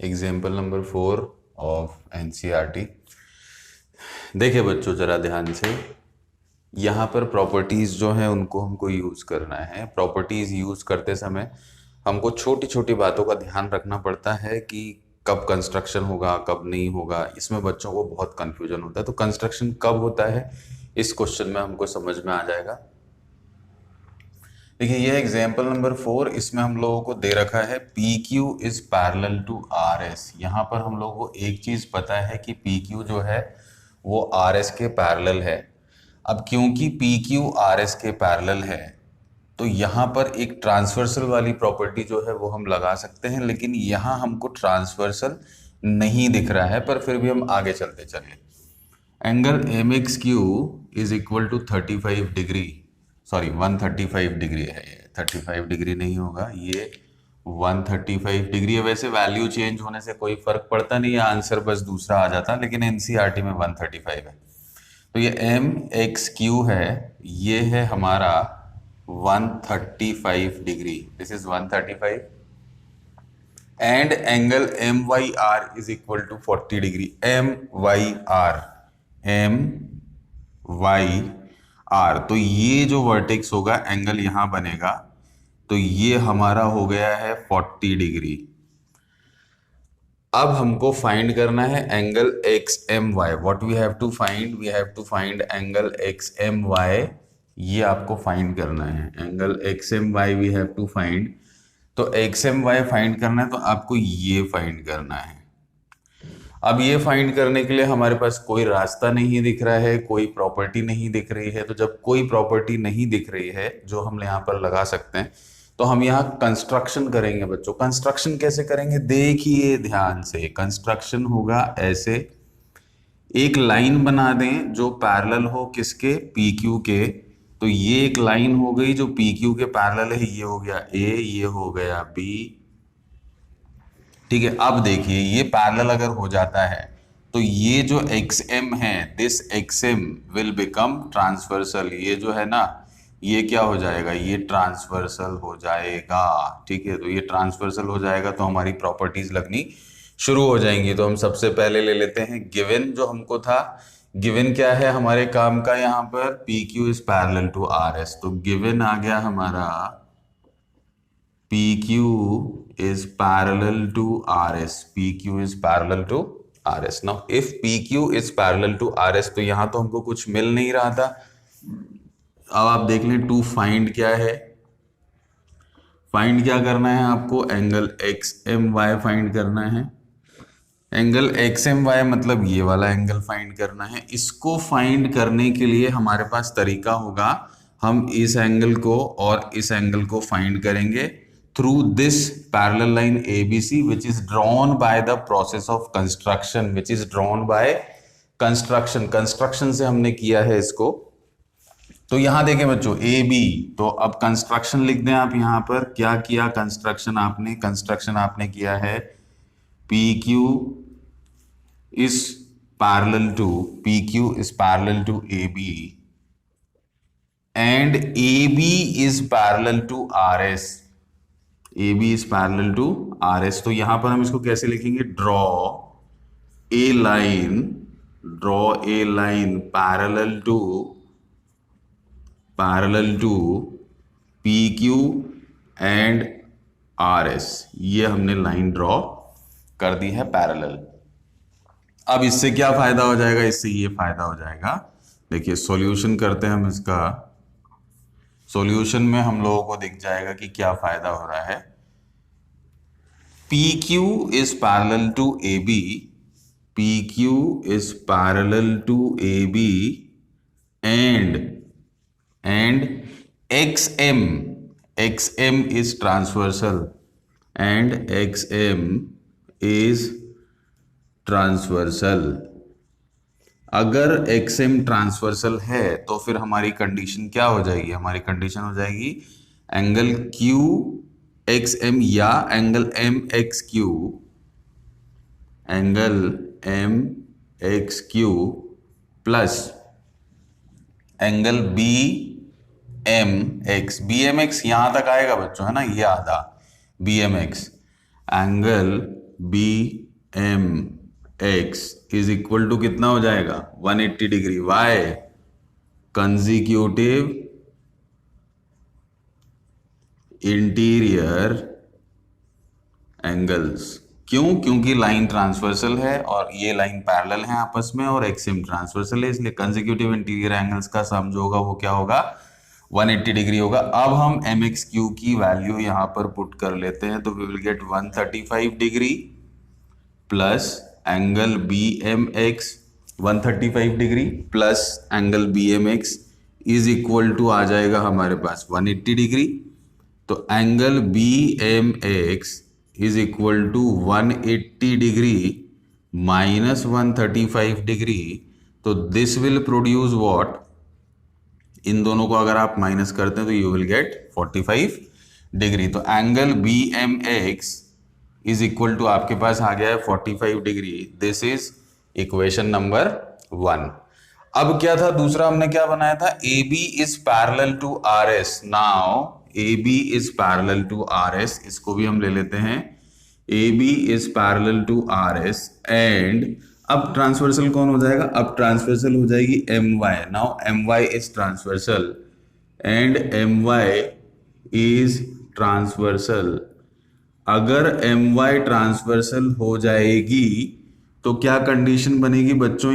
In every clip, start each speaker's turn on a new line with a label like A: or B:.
A: Example number 4 of NCERT. देखिए बच्चों जरा ध्यान से, यहाँ पर प्रॉपर्टीज जो हैं उनको हमको यूज करना है। प्रॉपर्टीज यूज करते समय हमको छोटी छोटी बातों का ध्यान रखना पड़ता है कि कब कंस्ट्रक्शन होगा कब नहीं होगा। इसमें बच्चों को बहुत कंफ्यूजन होता है। तो कंस्ट्रक्शन कब होता है इस क्वेश्चन में हमको समझ में आ जाएगा। देखिए ये एग्जाम्पल नंबर 4, इसमें हम लोगों को दे रखा है P Q is parallel to R S. यहाँ पर हम लोगों को एक चीज पता है कि पी क्यू जो है वो आर एस के पैरेलल है। अब क्योंकि पी क्यू आर एस के पैरेलल है तो यहाँ पर एक ट्रांसवर्सल वाली प्रॉपर्टी जो है वो हम लगा सकते हैं, लेकिन यहाँ हमको ट्रांसवर्सल नहीं दिख रहा है, पर फिर भी हम आगे चलते चले। Angle M X Q is equal to 35 degree, sorry 135 degree है। ये 35 डिग्री नहीं होगा, ये 135 डिग्री है। वैसे वैल्यू चेंज होने से कोई फर्क पड़ता नहीं है, आंसर बस दूसरा आ जाता, लेकिन एनसीईआरटी में 135 है। तो ये एम एक्स क्यू है, ये है हमारा 135 degree, this is 135। And angle M Y R is equal to 40 degree. M Y R, M Y R, तो ये जो वर्टेक्स होगा एंगल यहां बनेगा, तो ये हमारा हो गया है 40 डिग्री। अब हमको फाइंड करना है angle X M Y. What we have to find, we have to find angle X M Y. ये आपको फाइंड करना है, angle X M Y we have to find. तो एक्स एम वाई फाइंड करना है तो आपको ये फाइंड करना है। अब ये फाइंड करने के लिए हमारे पास कोई रास्ता नहीं दिख रहा है, कोई प्रॉपर्टी नहीं दिख रही है। तो जब कोई प्रॉपर्टी नहीं दिख रही है जो हम यहाँ पर लगा सकते हैं, तो हम यहाँ कंस्ट्रक्शन करेंगे। बच्चों कंस्ट्रक्शन कैसे करेंगे, देखिए ध्यान से। कंस्ट्रक्शन होगा ऐसे, एक लाइन बना दें जो पैरेलल हो किसके, पी क्यू के। तो ये एक लाइन हो गई जो पी क्यू के पैरेलल है, ये हो गया ए, ये हो गया बी, ठीक है। अब देखिए ये पैरेलल अगर हो जाता है तो ये जो एक्स एम है, this X M will become transversal. ये जो है ना, ये क्या हो जाएगा, ये ट्रांसवर्सल हो जाएगा, ठीक है। तो ये ट्रांसवर्सल हो जाएगा तो हमारी प्रॉपर्टीज लगनी शुरू हो जाएंगी। तो हम सबसे पहले ले लेते हैं गिवन जो हमको था। गिवन क्या है हमारे काम का, यहाँ पर P Q is parallel to R S. तो गिवन आ गया हमारा PQ is parallel to RS. PQ is parallel to RS. Now, if PQ is parallel to RS, तो यहां तो हमको कुछ मिल नहीं रहा था। अब आप देख लें टू फाइंड क्या है। फाइंड क्या करना है आपको, angle X M Y find करना है। एंगल एक्स एम वाई मतलब ये वाला एंगल फाइंड करना है। इसको फाइंड करने के लिए हमारे पास तरीका होगा, हम इस एंगल को और इस एंगल को फाइंड करेंगे through this parallel line ABC, which is drawn by the process of construction, which is drawn by construction। construction से हमने किया है इसको। तो यहां देखें बच्चों AB, तो अब कंस्ट्रक्शन लिख दें आप। यहां पर क्या किया, कंस्ट्रक्शन आपने किया है PQ is parallel to AB and AB is parallel to RS। AB is parallel to RS। तो यहां पर हम इसको कैसे लिखेंगे, draw a line parallel to PQ and RS। ये हमने लाइन ड्रॉ कर दी है पैरेलल। अब इससे क्या फायदा हो जाएगा, इससे ये फायदा हो जाएगा। देखिए सॉल्यूशन करते हैं हम इसका। सॉल्यूशन में हम लोगों को दिख जाएगा कि क्या फायदा हो रहा है। PQ is parallel to AB, PQ is parallel to AB and XM is transversal and XM is transversal। अगर XM ट्रांसवर्सल है तो फिर हमारी कंडीशन क्या हो जाएगी, हमारी कंडीशन हो जाएगी एंगल QXM या angle MXQ plus angle BMX यहां तक आएगा बच्चों, है ना, ये आधा BMX, angle B M X is equal to कितना हो जाएगा 180 degree. Why consecutive interior angles. क्यों? क्योंकि लाइन ट्रांसवर्सल है और ये लाइन पैरेलल है आपस में और एक्सिम ट्रांसवर्सल है, इसलिए कंसेक्यूटिव इंटीरियर एंगल्स का सम जो होगा वो क्या होगा 180 डिग्री होगा। अब हम एम एक्स क्यू की वैल्यू यहां पर पुट कर लेते हैं तो we will get 135 degree plus angle B M X 135 degree plus angle B M X is equal to आ जाएगा हमारे पास 180 डिग्री। तो angle B M X is equal to 180 degree minus 135 degree. तो दिस विल प्रोड्यूस व्हाट, इन दोनों को अगर आप माइनस करते हैं तो यू विल गेट 45 डिग्री। तो angle B M X is equal to आपके पास आ गया है 45 degree. This is equation number 1। अब क्या था दूसरा, हमने क्या बनाया था, A B is parallel to R S. Now A B is parallel to R S, इसको भी हम ले लेते हैं। A B is parallel to R S and अब ट्रांसवर्सल कौन हो जाएगा, अब ट्रांसवर्सल हो जाएगी M Y. Now M Y is transversal and M Y is transversal. अगर एम वाई ट्रांसवर्सल हो जाएगी तो क्या कंडीशन बनेगी बच्चों,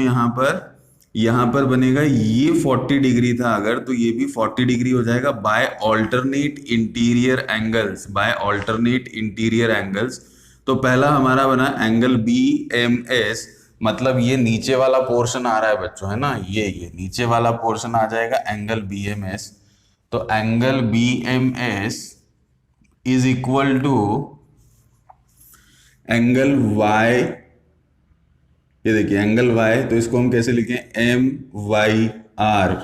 A: यहां पर बनेगा ये 40 डिग्री था अगर, तो ये भी 40 डिग्री हो जाएगा by alternate interior angles, by alternate interior angles. तो पहला हमारा बना एंगल बी एम एस, मतलब ये नीचे वाला पोर्शन आ रहा है बच्चों, है ना, ये नीचे वाला पोर्शन आ जाएगा एंगल बी एम एस। तो angle B M S is equal to angle Y, ये देखिए एंगल वाई, तो इसको हम कैसे लिखें, M Y R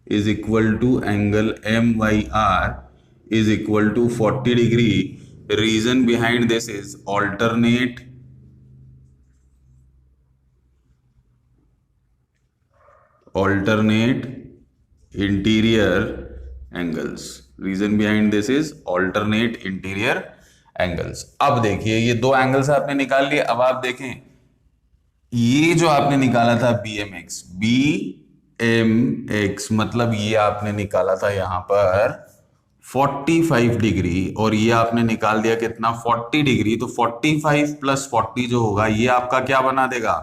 A: is equal to angle M Y R is equal to 40 degree. Reason behind this is alternate interior angles. Reason behind this is alternate interior angles. अब देखिए ये दो एंगल्स आपने निकाल लिए। अब आप देखें ये जो आपने निकाला था बी एम एक्स, मतलब ये आपने निकाला था यहां पर 45 डिग्री और ये आपने निकाल दिया कितना 40 डिग्री। तो 45 प्लस 40 जो होगा ये आपका क्या बना देगा,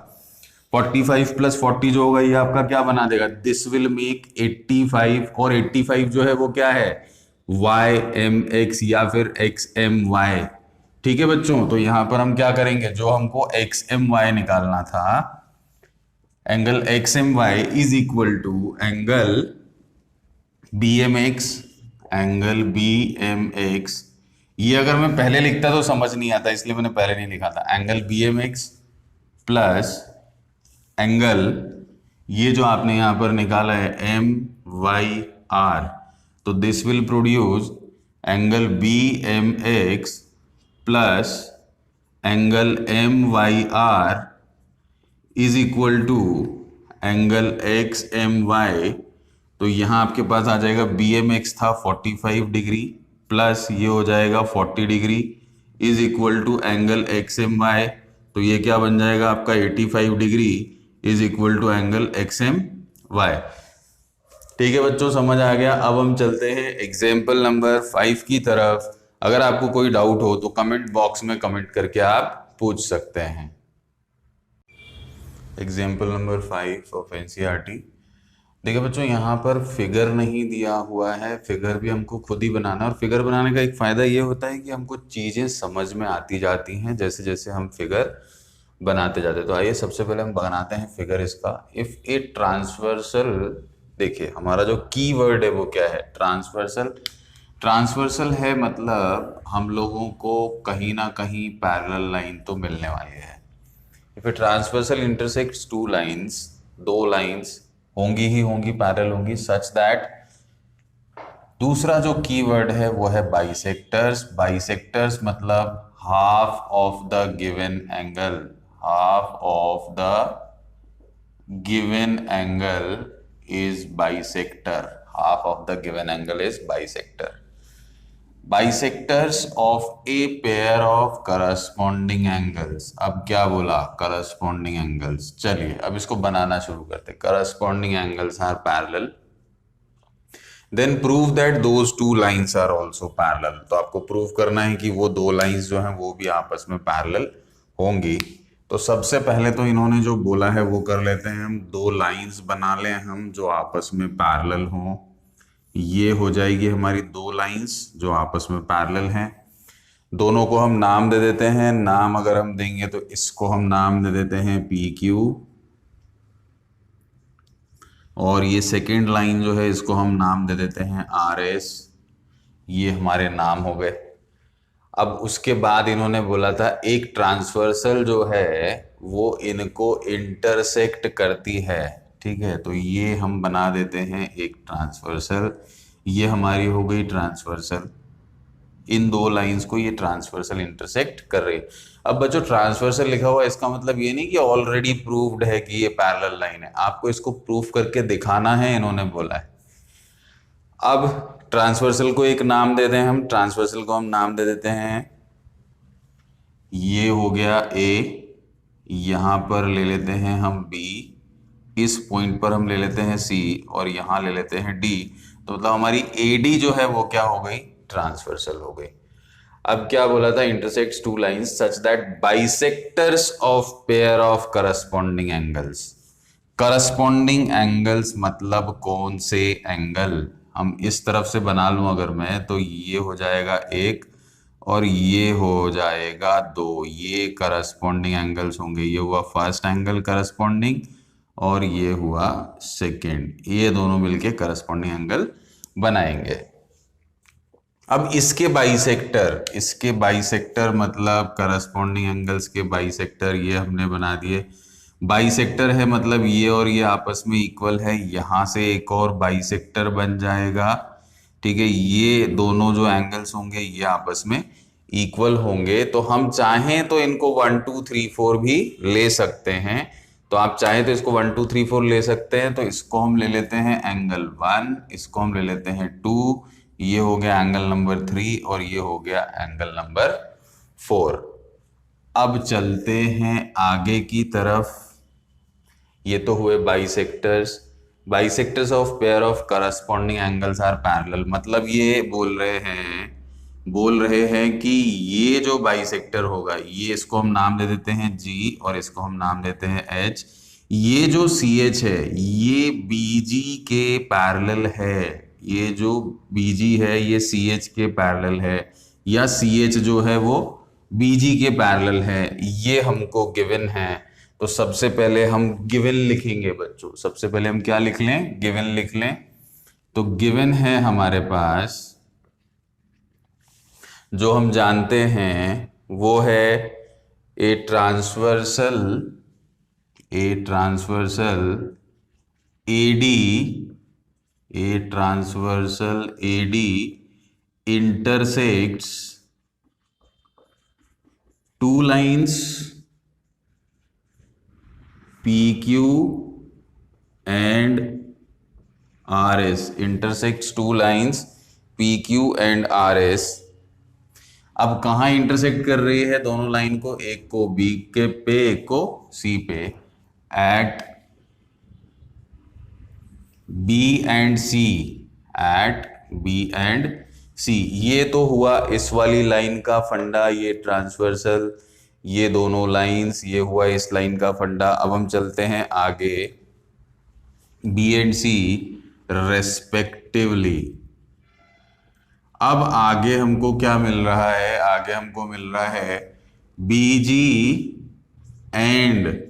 A: 45 प्लस 40 जो होगा ये आपका क्या बना देगा, दिस विल मेक 85। और 85 जो है वो क्या है, वाई एम एक्स या फिर एक्स एम वाई। ठीक है बच्चों, तो यहां पर हम क्या करेंगे, जो हमको एक्स एम वाई निकालना था, angle X M Y is equal to angle B M X, angle B M X. ये अगर मैं पहले लिखता तो समझ नहीं आता, इसलिए मैंने पहले नहीं लिखा था। Angle B M X plus angle ये जो आपने यहां पर निकाला है एम वाई आर, तो this will produce angle B M X plus angle M Y R is equal to angle X M Y. तो यहां आपके पास आ जाएगा बी एम एक्स था 45 डिग्री प्लस ये हो जाएगा 40 degree is equal to angle X M Y. तो ये क्या बन जाएगा आपका 85 degree is equal to angle X M Y. ठीक है बच्चों, समझ आ गया। अब हम चलते हैं एग्जाम्पल नंबर 5 की तरफ। अगर आपको कोई डाउट हो तो कमेंट बॉक्स में कमेंट करके आप पूछ सकते हैं। Example number 5 of NCERT. देखिए बच्चों यहाँ पर फिगर नहीं दिया हुआ है, फिगर भी हमको खुद ही बनाना है। और फिगर बनाने का एक फ़ायदा ये होता है कि हमको चीज़ें समझ में आती जाती हैं जैसे जैसे हम फिगर बनाते जाते हैं। तो आइए सबसे पहले हम बनाते हैं फिगर इसका। इफ़ ए ट्रांसवर्सल, देखिए हमारा जो की वर्ड है वो क्या है, ट्रांसवर्सल। ट्रांसवर्सल है मतलब हम लोगों को कहीं ना कहीं पैरेलल लाइन तो मिलने वाली है। If a transversal intersects two lines, दो लाइंस होंगी ही होंगी, पैरेलल होंगी, सच दैट। दूसरा जो कीवर्ड है वो है बाइसेक्टर्स। बाइसेक्टर्स मतलब half of the given angle, half of the given angle is bisector, half of the given angle is bisector. Bisectors of a pair of corresponding angles. अब क्या बोला, corresponding angles. चलिए अब इसको बनाना शुरू करते हैं। Corresponding angles are parallel, then prove that those two lines are also parallel. तो आपको प्रूव करना है कि वो दो लाइंस जो हैं वो भी आपस में पैरेलल होंगी। तो सबसे पहले तो इन्होंने जो बोला है वो कर लेते हैं हम, दो लाइंस बना लें हम जो आपस में पैरेलल हों। ये हो जाएगी हमारी दो लाइंस जो आपस में पैरेलल हैं। दोनों को हम नाम दे देते हैं। नाम अगर हम देंगे तो इसको हम नाम दे देते हैं पी क्यू, और ये सेकेंड लाइन जो है इसको हम नाम दे देते हैं आर एस। ये हमारे नाम हो गए। अब उसके बाद इन्होंने बोला था एक ट्रांसवर्सल जो है वो इनको इंटरसेक्ट करती है, ठीक है। तो ये हम बना देते हैं एक ट्रांसवर्सल। ये हमारी हो गई ट्रांसवर्सल, इन दो लाइंस को ये ट्रांसवर्सल इंटरसेक्ट कर रही है। अब बच्चों ट्रांसवर्सल लिखा हुआ है, इसका मतलब ये नहीं कि ऑलरेडी प्रूव्ड है कि ये पैरेलल लाइन है, आपको इसको प्रूफ करके दिखाना है, इन्होंने बोला है। अब ट्रांसवर्सल को एक नाम दे दें हम। ट्रांसवर्सल को हम नाम दे देते हैं, ये हो गया ए, यहां पर ले लेते हैं हम बी, इस पॉइंट पर हम ले लेते हैं सी, और यहां ले लेते हैं डी। तो मतलब हमारी ए डी जो है वो क्या हो गई, ट्रांसवर्सल हो गई। अब क्या बोला था, intersects two lines such that bisectors of pair of corresponding angles. Corresponding angles मतलब कौन से एंगल। हम इस तरफ से बना लूं अगर मैं, तो ये हो जाएगा एक और ये हो जाएगा दो। ये करस्पॉन्डिंग एंगल्स होंगे। ये हुआ फर्स्ट एंगल करस्पॉन्डिंग और ये हुआ सेकेंड। ये दोनों मिलके करस्पॉन्डिंग एंगल बनाएंगे। अब इसके बाइसेक्टर मतलब करस्पॉन्डिंग एंगल्स के बाइसेक्टर ये हमने बना दिए। बाइसेक्टर है मतलब ये और ये आपस में इक्वल है, यहां से एक और बाइसेक्टर बन जाएगा, ठीक है। ये दोनों जो एंगल्स होंगे ये आपस में इक्वल होंगे। तो हम चाहें तो इनको 1 2 3 4 भी ले सकते हैं। तो आप चाहें तो इसको 1 2 3 4 ले सकते हैं। तो इसको हम ले लेते हैं एंगल 1, इसको हम ले लेते हैं 2, ये हो गया एंगल नंबर 3 और ये हो गया एंगल नंबर 4। अब चलते हैं आगे की तरफ। ये तो हुए bisectors of pair of corresponding angles are parallel. मतलब ये बोल रहे हैं कि ये जो बाइसेक्टर होगा, ये इसको हम नाम दे देते हैं जी और इसको हम नाम देते हैं एच। ये जो सी एच है ये बीजी के पैरेलल है। ये जो बीजी है ये सी एच के पैरेलल है, या सी एच जो है वो बीजी के पैरेलल है। ये हमको गिवन है। तो सबसे पहले हम गिवन लिखेंगे बच्चों। सबसे पहले हम क्या लिख लें, गिवन लिख लें। तो गिवन है हमारे पास, जो हम जानते हैं वो है a transversal AD intersects two lines PQ and RS, intersects two lines PQ and RS। अब कहाँ इंटरसेक्ट कर रही है दोनों लाइन को, एक को B के पे एक को C पे, एट B and C। ये तो हुआ इस वाली लाइन का फंडा, ये ट्रांसवर्सल, ये दोनों लाइंस, ये हुआ इस लाइन का फंडा। अब हम चलते हैं आगे, B एंड C रेस्पेक्टिवली। अब आगे हमको क्या मिल रहा है, आगे हमको मिल रहा है BG and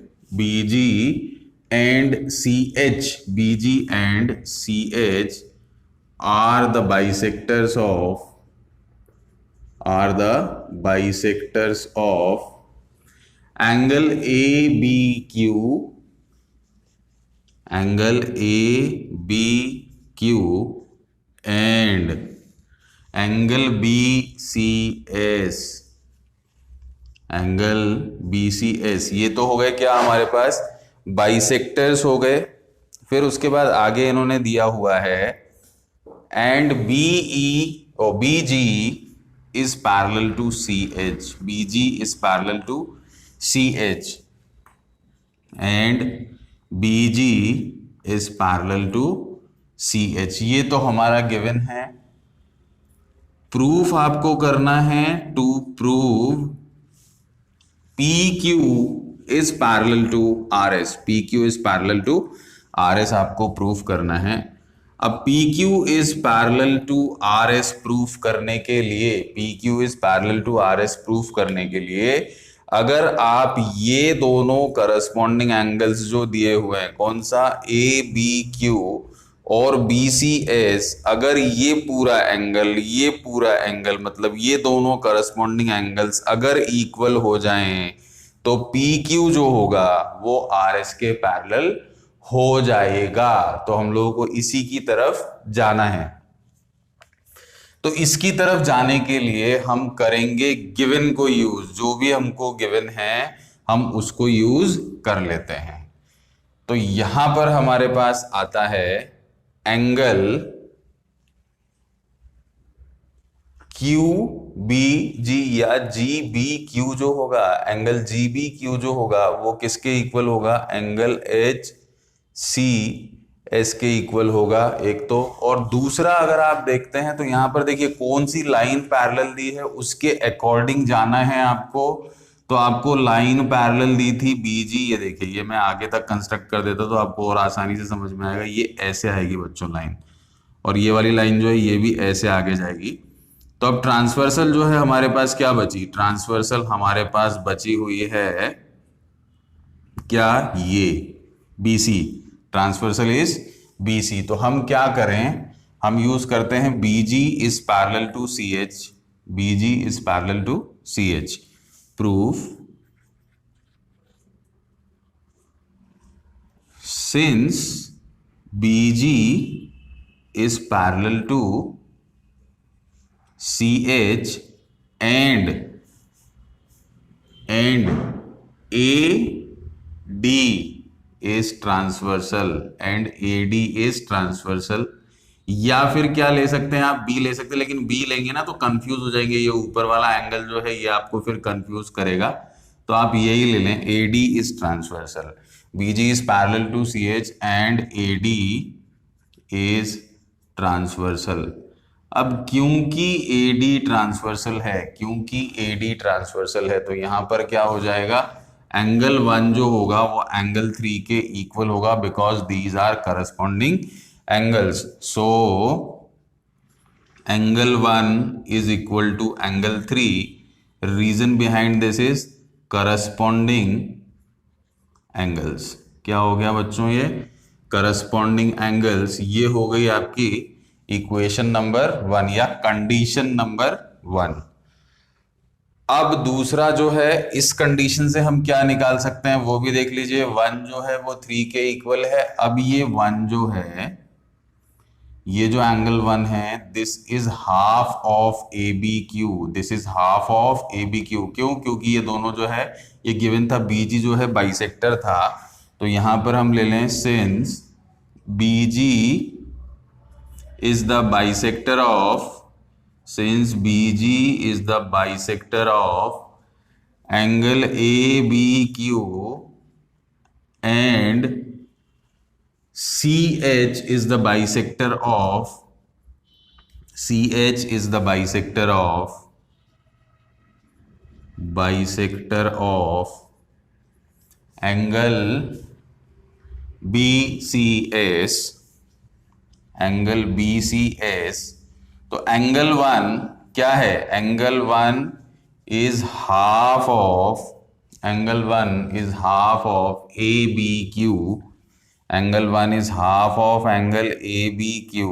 A: CH। BG and CH are the bisectors of angle ABQ and angle BCS। ये तो हो गए क्या हमारे पास बाइसेक्टर्स हो गए। फिर उसके बाद आगे इन्होंने दिया हुआ है and BE or BG is parallel to CH. BG is parallel to CH and BG is parallel to CH. ये तो हमारा गिवन है. प्रूफ आपको करना है to prove PQ is parallel to RS. PQ is parallel to RS आपको proof करना है. अब PQ is parallel to RS proof करने के लिए, PQ is parallel to RS proof करने के लिए अगर आप ये दोनों करस्पॉन्डिंग एंगल्स जो दिए हुए हैं, कौन सा, ABQ और BCS, अगर ये पूरा एंगल मतलब ये दोनों करस्पॉन्डिंग एंगल्स अगर इक्वल हो जाएं तो PQ जो होगा वो RS के पैरेलल हो जाएगा. तो हम लोगों को इसी की तरफ जाना है. तो इसकी तरफ जाने के लिए हम करेंगे गिवन को यूज. जो भी हमको गिवन है हम उसको यूज कर लेते हैं. तो यहां पर हमारे पास आता है एंगल QBG या GBQ जो होगा, एंगल GBQ जो होगा वो किसके इक्वल होगा, एंगल HCS के इक्वल होगा एक तो. और दूसरा अगर आप देखते हैं तो यहां पर देखिए कौन सी लाइन पैरेलल दी है उसके अकॉर्डिंग जाना है आपको. तो आपको लाइन पैरेलल दी थी BG, ये देखिए, ये मैं आगे तक कंस्ट्रक्ट कर देता तो आपको और आसानी से समझ में आएगा. ये ऐसे आएगी बच्चों लाइन, और ये वाली लाइन जो है ये भी ऐसे आगे जाएगी. तो अब ट्रांसवर्सल जो है हमारे पास क्या बची, ट्रांसवर्सल हमारे पास बची हुई है क्या, ये BC. Transversal is BC. तो हम क्या करें, हम यूज करते हैं BG is parallel to CH. BG is parallel to CH. Proof since BG is parallel to CH and AD is transversal and AD is transversal. या फिर क्या ले सकते हैं आप, B ले सकते हैं, लेकिन B लेंगे ना तो कंफ्यूज हो जाएंगे. ये ऊपर वाला एंगल जो है ये आपको फिर कंफ्यूज करेगा. तो आप यही ले लें, AD is transversal. BG is parallel to CH and AD is transversal. अब क्योंकि AD ट्रांसवर्सल है तो यहां पर क्या हो जाएगा, एंगल 1 जो होगा वो एंगल 3 के इक्वल होगा because these are corresponding angles. So angle 1 is equal to angle 3. Reason behind this is corresponding angles. क्या हो गया बच्चों, ये corresponding angles. ये हो गई आपकी इक्वेशन नंबर 1 या कंडीशन नंबर 1. अब दूसरा जो है, इस कंडीशन से हम क्या निकाल सकते हैं वो भी देख लीजिए. 1 जो है वो 3 के इक्वल है. अब ये 1 जो है, ये जो एंगल 1 है, this is half of ABQ. This is half of ABQ. क्यों, क्योंकि ये दोनों जो है, ये गिवन था BG जो है बाइसेक्टर था. तो यहां पर हम ले लें since BG is the bisector of angle ABQ and CH is the bisector of angle BCS. तो एंगल 1 क्या है, angle 1 is half of ABQ. Angle 1 is half of angle ABQ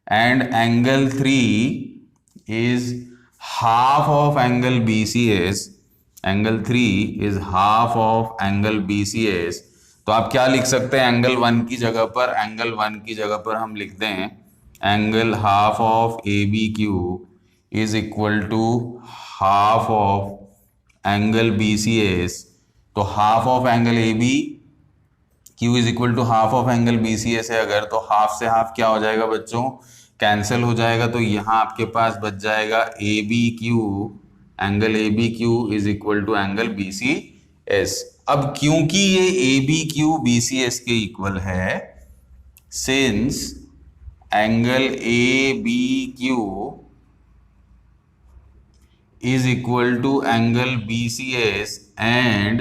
A: and angle 3 is half of angle BCS. Angle 3 is half of angle BCS. तो आप क्या लिख सकते हैं, angle 1 की जगह पर हम लिख दें angle half of ABQ is equal to half of angle BCS. तो half of angle Q is equal to half of angle BCS है अगर, तो हाफ से हाफ क्या हो जाएगा बच्चों, कैंसिल हो जाएगा, तो यहां आपके पास बच जाएगा A B Q, angle A B Q is equal to angle B C S. अब क्योंकि ये A B Q B C S के इक्वल है, since angle A B Q is equal to angle BCS and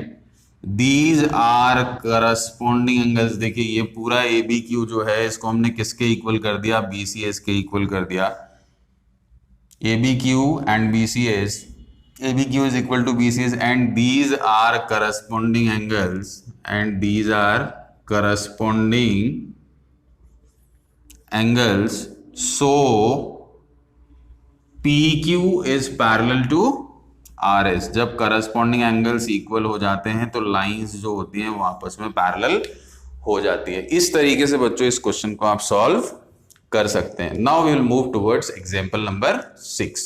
A: these are corresponding angles। देखिए ये पूरा ABQ जो है इसको हमने किसके इक्वल कर दिया, BCS के इक्वल कर दिया। ABQ and BCS, ABQ is equal to BCS and these are corresponding angles and these are corresponding angles, so PQ is parallel to RS। जब करस्पॉन्डिंग एंगल्स इक्वल हो जाते हैं तो लाइंस जो होती हैं वो आपस में पैरेलल हो जाती है। इस तरीके से बच्चों इस क्वेश्चन को आप सॉल्व कर सकते हैं। Now we will move towards example number 6।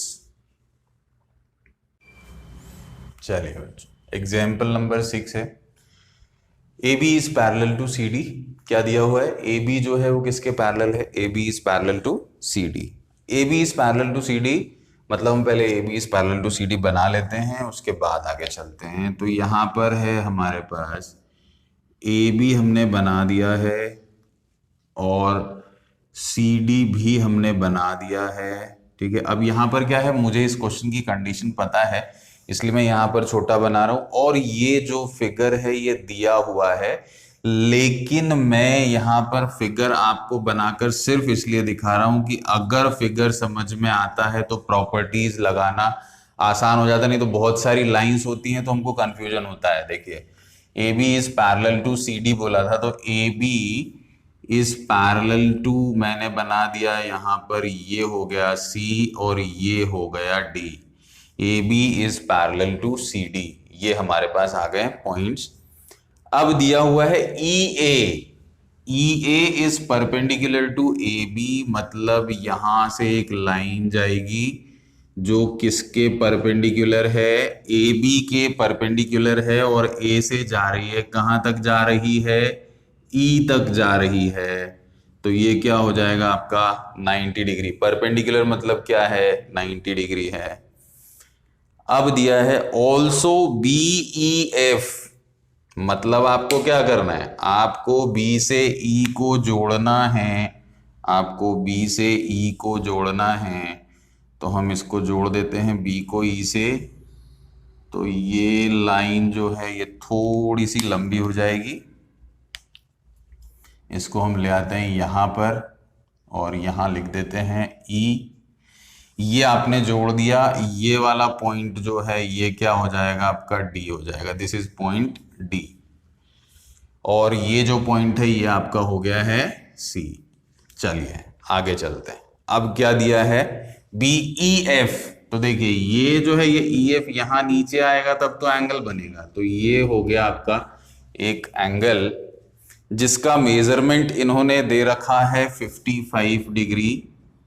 A: चलिए बच्चों एग्जांपल नंबर 6 है, AB is parallel to CD। क्या दिया हुआ है, AB जो है वो किसके पैरेलल है, AB is parallel to CD। AB is parallel to CD मतलब हम पहले AB is parallel to CD बना लेते हैं, उसके बाद आगे चलते हैं। तो यहां पर है हमारे पास AB हमने बना दिया है और CD भी हमने बना दिया है, ठीक है। अब यहां पर क्या है, मुझे इस क्वेश्चन की कंडीशन पता है इसलिए मैं यहां पर छोटा बना रहा हूं और ये जो फिगर है ये दिया हुआ है, लेकिन मैं यहां पर फिगर आपको बनाकर सिर्फ इसलिए दिखा रहा हूं कि अगर फिगर समझ में आता है तो प्रॉपर्टीज लगाना आसान हो जाता, नहीं तो बहुत सारी लाइंस होती हैं तो हमको कंफ्यूजन होता है। देखिए AB is parallel to CD बोला था, तो AB इज पैरेलल टू मैंने बना दिया यहां पर, ये हो गया C और ये हो गया D। AB is parallel to CD, ये हमारे पास आ गए पॉइंट्स। अब दिया हुआ है EA is perpendicular to AB, मतलब यहां से एक लाइन जाएगी जो किसके परपेंडिकुलर है, AB के परपेंडिकुलर है और A से जा रही है, कहां तक जा रही है, E तक जा रही है। तो ये क्या हो जाएगा आपका 90 डिग्री। परपेंडिकुलर मतलब क्या है, 90 डिग्री है। अब दिया है ऑल्सो BEF, मतलब आपको क्या करना है, आपको B से E को जोड़ना है, आपको B से E को जोड़ना है। तो हम इसको जोड़ देते हैं B को E से, तो ये लाइन जो है ये थोड़ी सी लंबी हो जाएगी, इसको हम ले आते हैं यहां पर और यहां लिख देते हैं E। ये आपने जोड़ दिया, ये वाला पॉइंट जो है ये क्या हो जाएगा आपका D हो जाएगा, दिस इज पॉइंट D। और ये जो पॉइंट है ये आपका हो गया है C। चलिए आगे चलते हैं। अब क्या दिया है BEF, तो देखिए ये जो है ये EF यहां नीचे आएगा तब तो एंगल बनेगा, तो ये हो गया आपका एक एंगल जिसका मेजरमेंट इन्होंने दे रखा है 55 डिग्री।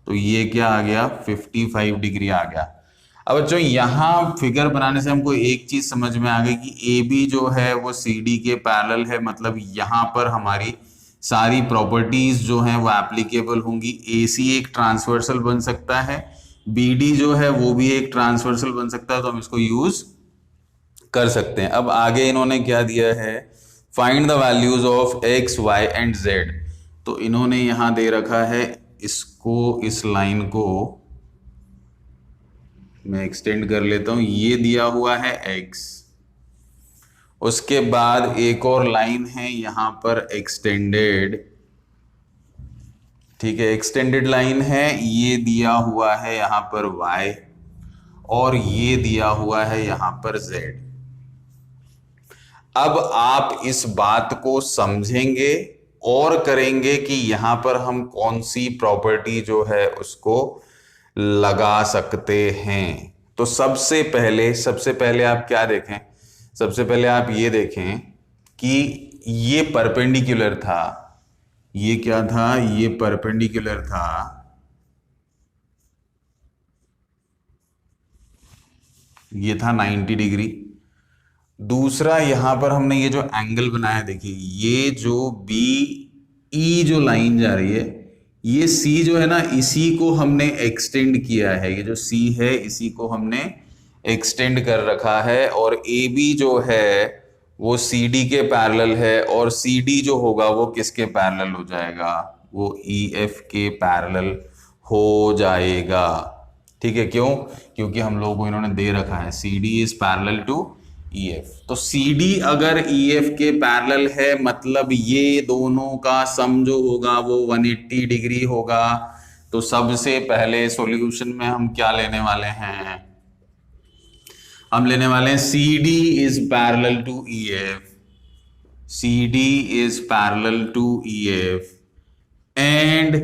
A: तो ये क्या आ गया, 55 डिग्री आ गया। अब बच्चों यहां फिगर बनाने से हमको एक चीज समझ में आ गई कि AB जो है वो CD के पैरेलल है, मतलब यहां पर हमारी सारी प्रॉपर्टीज जो हैं वो एप्लीकेबल होंगी। AC एक ट्रांसवर्सल बन सकता है, BD जो है वो भी एक ट्रांसवर्सल बन सकता है, तो हम इसको यूज कर सकते हैं। अब आगे इन्होंने क्या दिया है, find the values of X, Y and Z। तो इन्होंने यहां दे रखा है, इसको इस लाइन को मैं एक्सटेंड कर लेता हूं, ये दिया हुआ है X, उसके बाद एक और लाइन है यहां पर एक्सटेंडेड, ठीक है, एक्सटेंडेड लाइन है, ये दिया हुआ है यहां पर Y और ये दिया हुआ है यहां पर Z। अब आप इस बात को समझेंगे और करेंगे कि यहां पर हम कौन सी प्रॉपर्टी जो है उसको लगा सकते हैं। तो सबसे पहले आप क्या देखें, सबसे पहले आप ये देखें कि ये परपेंडिकुलर था, ये क्या था, ये परपेंडिकुलर था, ये था 90 डिग्री। दूसरा यहां पर हमने ये जो एंगल बनाया, देखिए ये जो BE जो लाइन जा रही है ये सी जो है ना, इसी को हमने एक्सटेंड किया है, ये जो सी है इसी को हमने एक्सटेंड कर रखा है, और ए बी जो है वो सी डी के पैरेलल है, और सी डी जो होगा वो किसके पैरेलल हो जाएगा, वो ई एफ के पैरेलल हो जाएगा। ठीक है, क्यों? क्योंकि हम लोगों को इन्होंने दे रखा है C D is parallel to E F. तो सी डी अगर ई एफ के पैरेलल है, मतलब ये दोनों का सम जो होगा वो 180 डिग्री होगा। तो सबसे पहले सॉल्यूशन में हम क्या लेने वाले हैं, हम लेने वाले हैं C D is parallel to E F, C D is parallel to E F and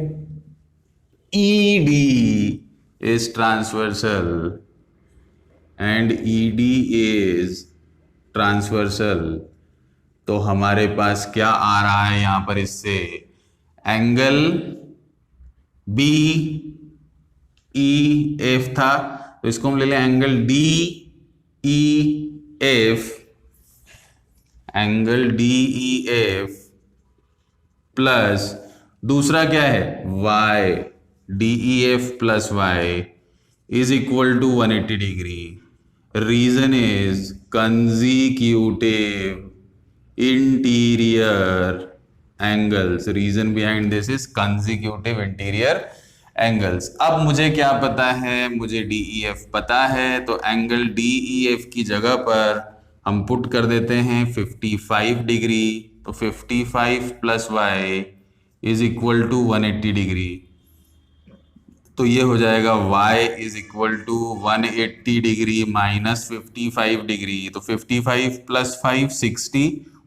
A: E D is transversal, and E D is transversal. तो हमारे पास क्या आ रहा है यहां पर, इससे एंगल बी ई एफ था, तो इसको हम ले लें angle D E F, angle D E F plus दूसरा क्या है Y, D E F plus Y is equal to 180 degree. Reason is consecutive interior angles, reason behind this is consecutive interior angles। अब मुझे क्या पता है, मुझे DEF पता है, तो एंगल DEF की जगह पर हम पुट कर देते हैं 55 डिग्री, तो 55 plus Y is equal to 180 degree. तो ये हो जाएगा y is equal to 180 degree minus 55 degree, तो 55 प्लस 5 60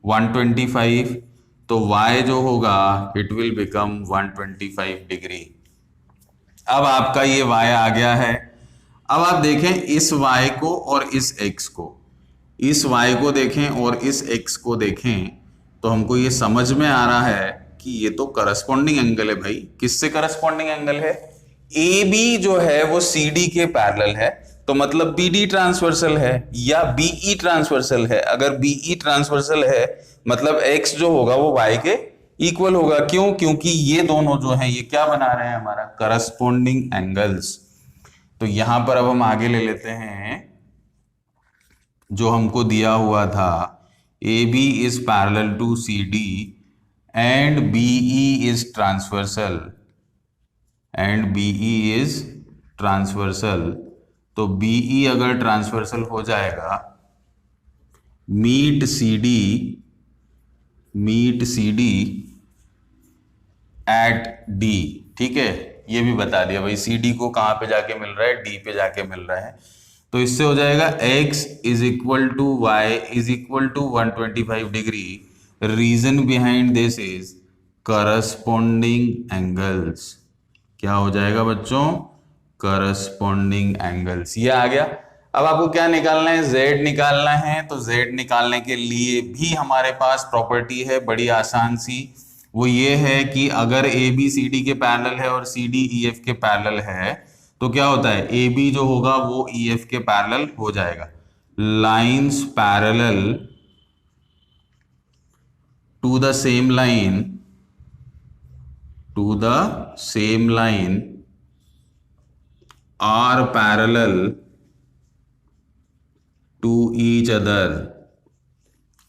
A: 125, तो y जो होगा इट विल बिकम 125 डिग्री। अब आपका ये y आ गया है। अब आप देखें इस y को और इस x को, इस y को देखें और इस x को देखें, तो हमको ये समझ में आ रहा है कि ये तो करस्पॉन्डिंग एंगल है भाई। किससे करस्पॉन्डिंग एंगल है? ए बी जो है वो सी डी के पैरेलल है, तो मतलब बी डी ट्रांसवर्सल है या बीई ट्रांसवर्सल है। अगर बीई ट्रांसवर्सल है मतलब एक्स जो होगा वो वाई के इक्वल होगा। क्यों? क्योंकि ये दोनों जो हैं ये क्या बना रहे हैं, हमारा करस्पॉन्डिंग एंगल्स। तो यहां पर अब हम आगे ले लेते हैं जो हमको दिया हुआ था, A B is parallel to C D and be is transversal, and be is transversal. तो बीई अगर ट्रांसवर्सल हो जाएगा, meet C D at D. ठीक है, ये भी बता दिया भाई सी डी को कहां पे जाके मिल रहा है, डी पे जाके मिल रहा है। तो इससे हो जाएगा x is equal to Y is equal to 125 degree. Reason behind this is corresponding angles. क्या हो जाएगा बच्चों? Corresponding angles. ये आ गया। अब आपको क्या निकालना है? z निकालना है। तो z निकालने के लिए भी हमारे पास प्रॉपर्टी है बड़ी आसान सी, वो ये है कि अगर ए बी सी डी के पैरेलल है और सी डी ई एफ के पैरेलल है, तो क्या होता है, ए बी जो होगा वो ई एफ के पैरेलल हो जाएगा। Lines parallel to the same line, to the same line are parallel to each other,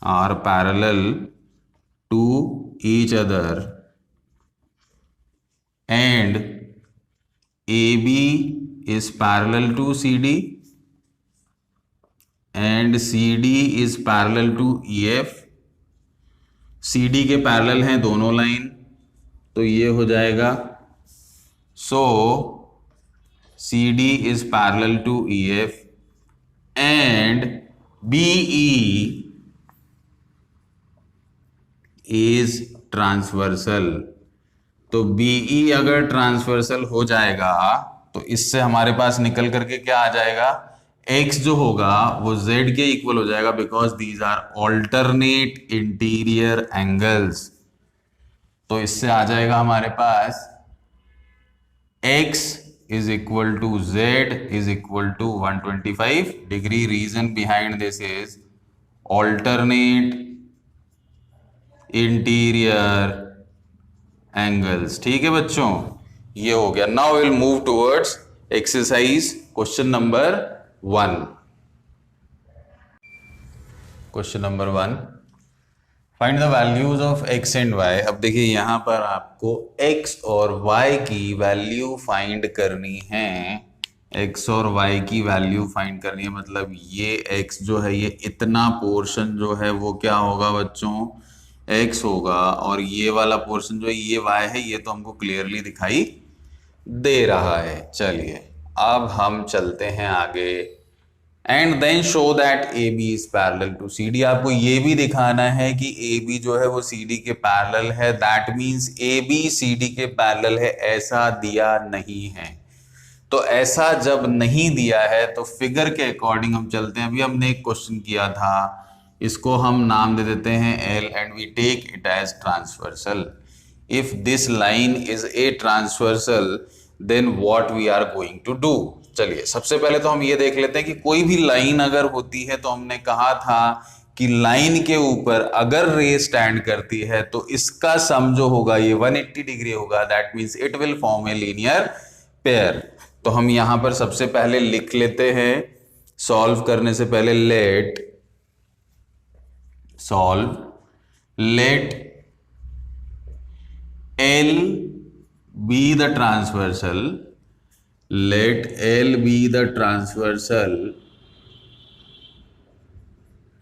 A: are parallel to each other, and AB is parallel to CD and CD is parallel to EF। CD के parallel हैं दोनों line, तो ये हो जाएगा so C D is parallel to E F and be is transversal. तो be अगर transversal हो जाएगा तो इससे हमारे पास निकल करके क्या आ जाएगा, x जो होगा वो z के इक्वल हो जाएगा, because these are alternate interior angles. तो इससे आ जाएगा हमारे पास x is equal to z is equal to 125 degree. Reason behind this is alternate interior angles. ठीक है बच्चों, ये हो गया। Now will move towards exercise question number 1। Question number 1, find the values of x and y। अब देखिए यहां पर आपको x और y की वैल्यू फाइंड करनी है। x और y की वैल्यू फाइंड करनी है, मतलब ये x जो है, ये इतना पोर्शन जो है वो क्या होगा बच्चों, x होगा, और ये वाला पोर्शन जो है ये y है। ये तो हमको क्लियरली दिखाई दे रहा है। चलिए अब हम चलते हैं आगे। And then show that A B is parallel to C D. आपको ये भी दिखाना है कि ए बी जो है वो सी डी के पैरेलल है। That means A B C D के पैरेलल है, ऐसा दिया नहीं है। तो ऐसा जब नहीं दिया है तो फिगर के अकॉर्डिंग हम चलते हैं। अभी हमने एक क्वेश्चन किया था, इसको हम नाम दे देते हैं L and we take it as transversal. If this line is a transversal then what we are going to do. चलिए सबसे पहले तो हम ये देख लेते हैं कि कोई भी लाइन अगर होती है, तो हमने कहा था कि लाइन के ऊपर अगर रे स्टैंड करती है तो इसका सम जो होगा ये 180 डिग्री होगा। That means it will form a linear pair. तो हम यहां पर सबसे पहले लिख लेते हैं, सॉल्व करने से पहले late L be the transversal, let L be the transversal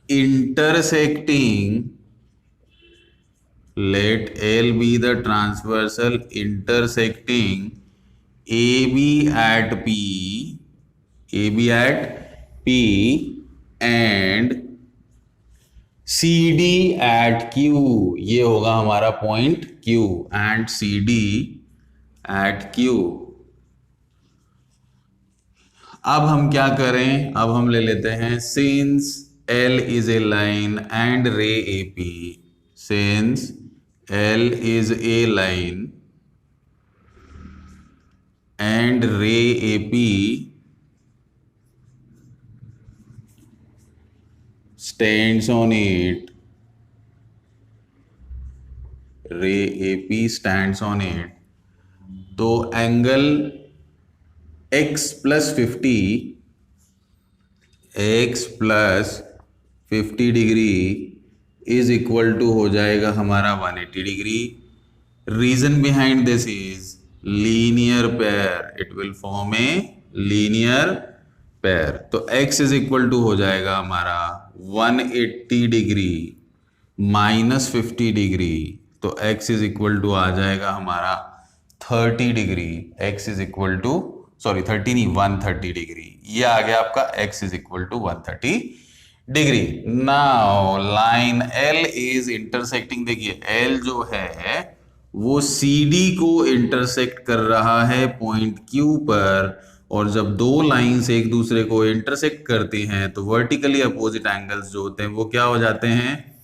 A: intersecting, let L be the transversal intersecting AB at P and CD at Q। ये होगा हमारा point Q and CD at Q। अब हम क्या करें, अब हम ले लेते हैं since L is a line and ray AP, since L is a line and ray AP stands on it, ray AP stands on it, तो angle x plus 50 degree is equal to हो जाएगा हमारा 180 degree. Reason behind this is linear pair, it will form a linear pair. तो x is equal to हो जाएगा हमारा 180 degree minus 50 degree, तो x is equal to आ जाएगा हमारा 30 degree. x is equal to, sorry 30 नहीं, 130 डिग्री। ये आ गया आपका x is equal to 130 degree. Now line L is intersecting, देखिए L जो है वो CD को इंटरसेक्ट कर रहा है पॉइंट Q पर, और जब दो लाइंस एक दूसरे को इंटरसेक्ट करती हैं तो वर्टिकली अपोजिट एंगल्स जो होते हैं वो क्या हो जाते हैं,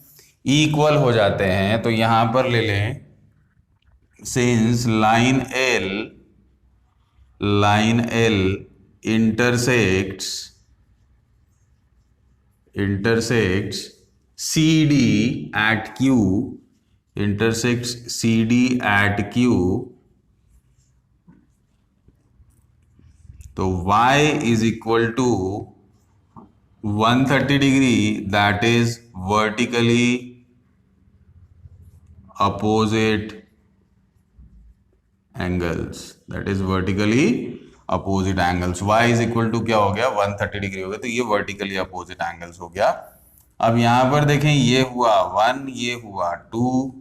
A: इक्वल हो जाते हैं। तो यहां पर ले लें, since line L intersects CD at Q, intersects CD at Q, तो y is equal to 130 degree, that is vertically opposite angles, that is vertically opposite angles. y is equal to क्या हो गया, 130 डिग्री हो गया, तो ये vertically opposite angles हो गया। अब यहां पर देखें, ये हुआ 1, ये हुआ 2,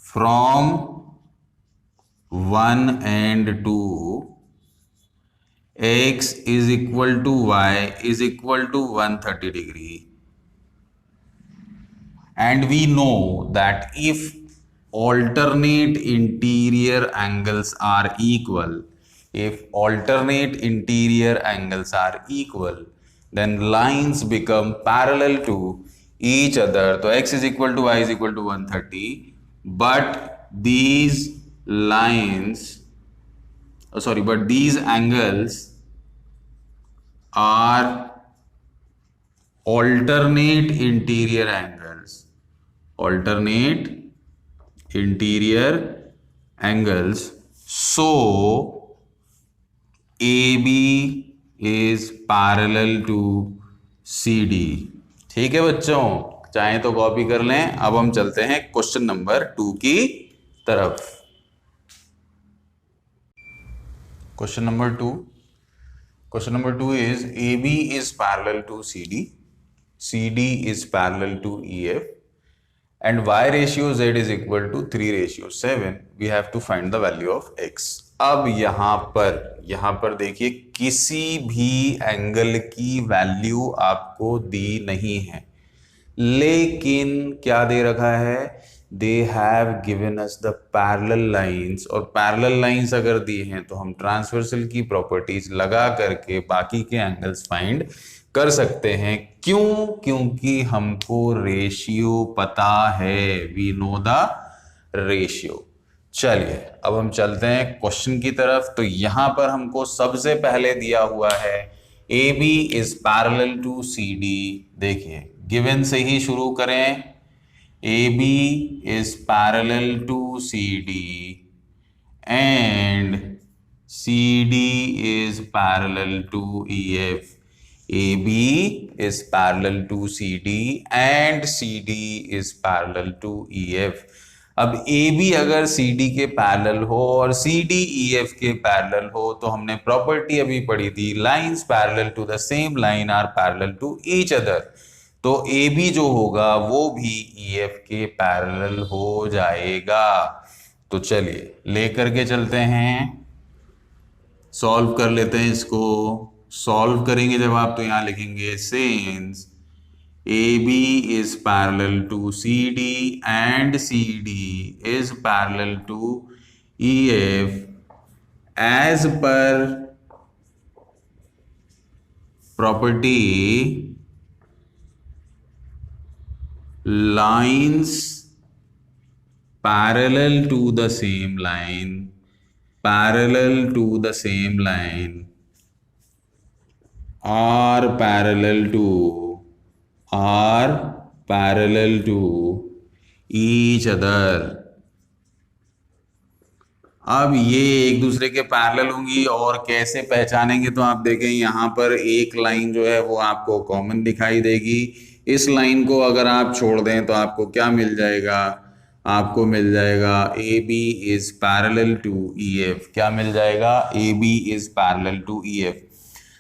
A: from 1 and 2 x is equal to y is equal to 130 degree, and we know that if alternate interior angles are equal, then lines become parallel to each other. तो x is equal to y is equal to 130, but these angles are alternate interior angles, alternate interior angles, so AB is parallel to CD। ठीक है बच्चों, चाहे तो copy कर लें। अब हम चलते हैं क्वेश्चन नंबर 2 की तरफ। Question number 2 is AB is parallel to CD, CD is parallel to EF, and Y ratio Z is equal to 3:7. We have to find the value of X. अब यहां पर देखिए, किसी भी एंगल की value आपको दी नहीं है, लेकिन क्या दे रखा है, they have given us the parallel lines, और पैरेलल लाइंस अगर दी हैं तो हम ट्रांसवर्सल की प्रॉपर्टीज लगा करके बाकी के एंगल्स फाइंड कर सकते हैं। क्यों? क्योंकि हमको रेशियो पता है, वी नो द रेशियो। चलिए अब हम चलते हैं क्वेश्चन की तरफ। तो यहां पर हमको सबसे पहले दिया हुआ है AB is parallel to CD। देखिए गिवन से ही शुरू करें, AB is parallel to CD and CD is parallel to EF. AB is parallel to CD and CD is parallel to EF. अब AB अगर CD के पैरेलल हो और CD EF के पैरेलल हो, तो हमने प्रॉपर्टी अभी पढ़ी थी, lines parallel to the same line are parallel to each other. तो AB जो होगा वो भी EF के पैरेलल हो जाएगा। तो चलिए लेकर के चलते हैं, सॉल्व कर लेते हैं इसको। सॉल्व करेंगे जब आप, तो यहां लिखेंगे since AB is parallel to CD and CD is parallel to EF as per property lines parallel to the same line are parallel to each other। अब ये एक दूसरे के पैरेलल होंगी, और कैसे पहचानेंगे, तो आप देखें यहाँ पर एक लाइन जो है वो आपको कॉमन दिखाई देगी। इस लाइन को अगर आप छोड़ दें तो आपको क्या मिल जाएगा, आपको मिल जाएगा AB is parallel to EF। क्या मिल जाएगा, AB is parallel to EF।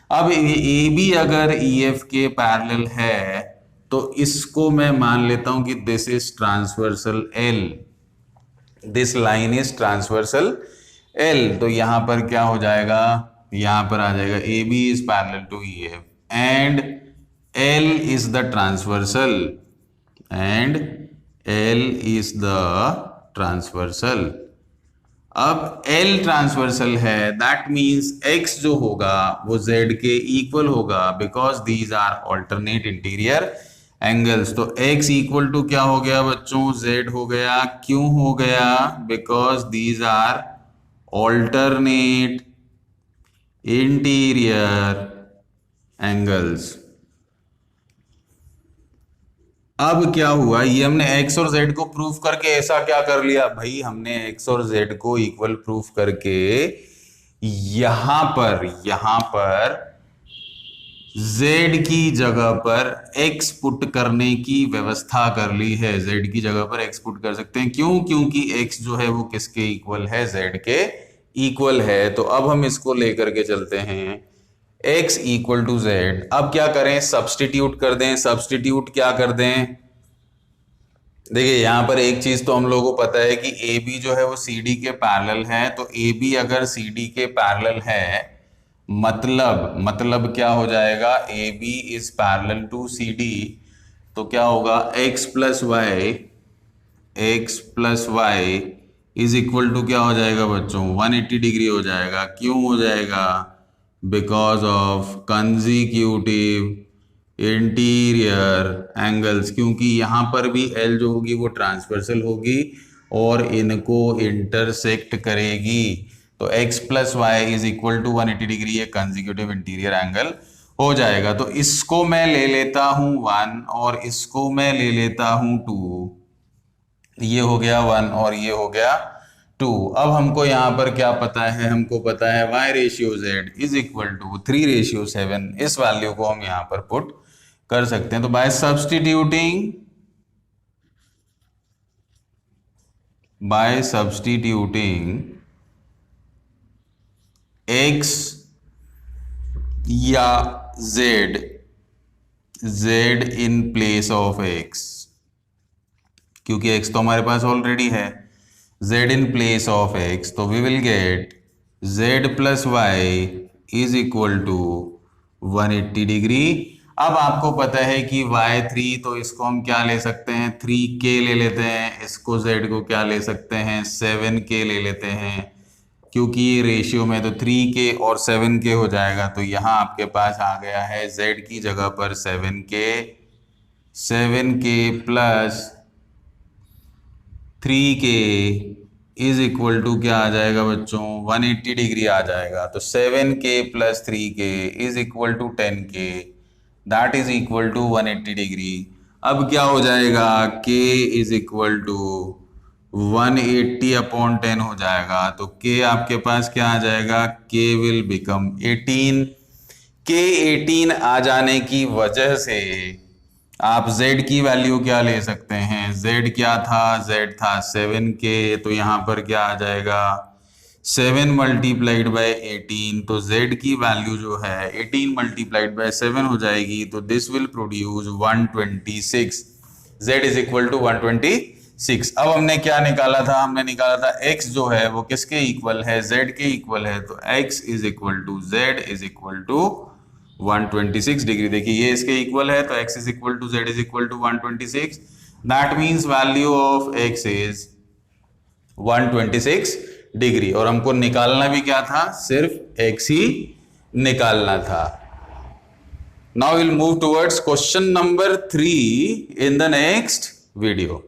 A: अब AB अगर EF के पैरेलल है तो इसको मैं मान लेता हूं कि this is transversal L, this line is transversal L। तो यहां पर क्या हो जाएगा, यहां पर आ जाएगा AB is parallel to EF and L is the transversal and L is the transversal। अब L ट्रांसवर्सल है, दैट मीन्स X जो होगा वो Z के इक्वल होगा, because these are alternate interior angles. तो X इक्वल टू क्या हो गया बच्चों, Z हो गया। क्यों हो गया, because these are alternate interior angles. अब क्या हुआ, ये हमने X और Z को प्रूफ करके ऐसा क्या कर लिया भाई, हमने X और Z को इक्वल प्रूफ करके यहां पर Z की जगह पर X पुट करने की व्यवस्था कर ली है। Z की जगह पर X पुट कर सकते हैं, क्यों, क्योंकि X जो है वो किसके इक्वल है, Z के इक्वल है। तो अब हम इसको लेकर के चलते हैं X इक्वल टू Z। अब क्या करें, सब्सटीट्यूट कर दें। सब्सटीट्यूट क्या कर दें, देखिए यहां पर एक चीज तो हम लोगों को पता है कि AB जो है वो CD के पैरेलल है। तो AB अगर CD के पैरेलल है, मतलब क्या हो जाएगा, AB is parallel to CD। तो क्या होगा, x plus Y is equal to क्या हो जाएगा बच्चों, 180 डिग्री हो जाएगा। क्यों हो जाएगा, because of consecutive interior angles, क्योंकि यहां पर भी L जो होगी वो ट्रांसवर्सल होगी और इनको इंटरसेक्ट करेगी। तो x plus Y is equal to 180 degree, ये कंजिक्यूटिव इंटीरियर एंगल हो जाएगा। तो इसको मैं ले लेता हूं 1 और इसको मैं ले लेता हूं 2। ये हो गया 1 और ये हो गया 2। अब हमको यहाँ पर क्या पता है, हमको पता है y ratio z is equal to 3 ratio 7। इस वैल्यू को हम यहाँ पर पुट कर सकते हैं। तो बाय सब्सटीट्यूटिंग x या z in place of x, क्योंकि x तो हमारे पास ऑलरेडी है, z in place of x, तो we will get z plus y is equal to 180 degree. अब आपको पता है कि y3, तो इसको हम क्या ले सकते हैं, 3k ले लेते हैं, इसको z को क्या ले सकते हैं, 7k ले लेते हैं, क्योंकि ये रेशियो में तो 3k और 7k हो जाएगा। तो यहाँ आपके पास आ गया है z की जगह पर 7k plus 3k is equal to क्या आ जाएगा बच्चों, 180 डिग्री आ जाएगा। तो 7k plus 3k is equal to 10k, that is equal to 180 degree. अब क्या हो जाएगा, k is equal to 180 upon 10 हो जाएगा। तो k आपके पास क्या आ जाएगा, k विल बिकम 18। k 18 आ जाने की वजह से आप z की वैल्यू क्या ले सकते हैं, z क्या था, z था 7k, तो यहाँ पर क्या आ जाएगा 7 मल्टीप्लाइड बाय 18, तो z की वैल्यू जो है 18 मल्टीप्लाइड बाय 7 हो जाएगी। तो this will produce 126, z is equal to 126। अब हमने क्या निकाला था, हमने निकाला था x जो है वो किसके इक्वल है, z के इक्वल है। तो x is equal to z is equal to 126 degree. देखिए ये इसके इक्वल है, तो x is equal to z is equal to 126। That means value of x is 126 degree. और हमको निकालना भी क्या था, सिर्फ x ही निकालना था। Now will move towards question number 3 in the next video.